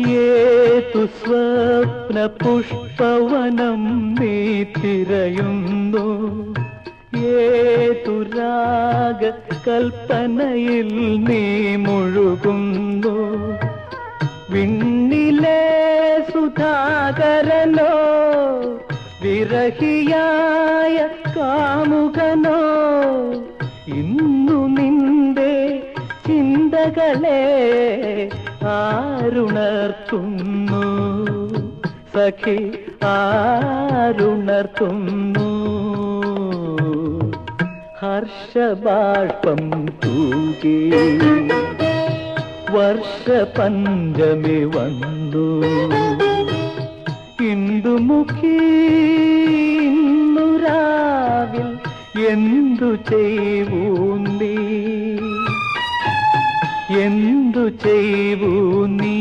ഏതു സ്വപ്ന പുഷ്പവനം നീ തിരയുന്നു, ഏതു രാഗ കൽപ്പനയിൽ നീ മുഴുകുന്നു. വിണ്ണിലെ സുധാകരനോ വിരഹിയായ കാമുകനോ ഇന്നു നിന്റെ ചിന്തകളെ ആരുണർത്തുന്നു സഖി, ആരുണർത്തുന്നു. ഹർഷബാഷ്പം തൂകി വർഷപഞ്ചമി വന്നു. ഇന്ദുമുഖി ഇന്നു രാവിൽ എന്തു ചെയ്വൂ നീ, എന്തു ചെയ്വൂ നീ?